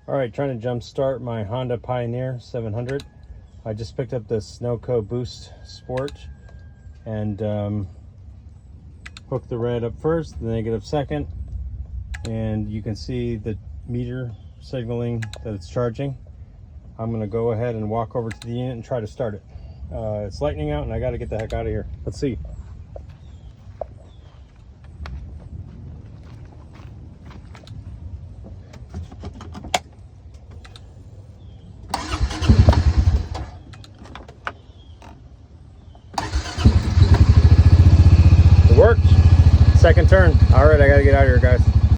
All right, trying to jump start my Honda Pioneer 700. I just picked up the Snowco Boost Sport and hooked the red up first, the negative second, and you can see the meter signaling that it's charging. I'm gonna go ahead and walk over to the unit and try to start it. It's lightning out and I gotta get the heck out of here. Let's see. Worked. Second turn. All right, I gotta get out of here, guys.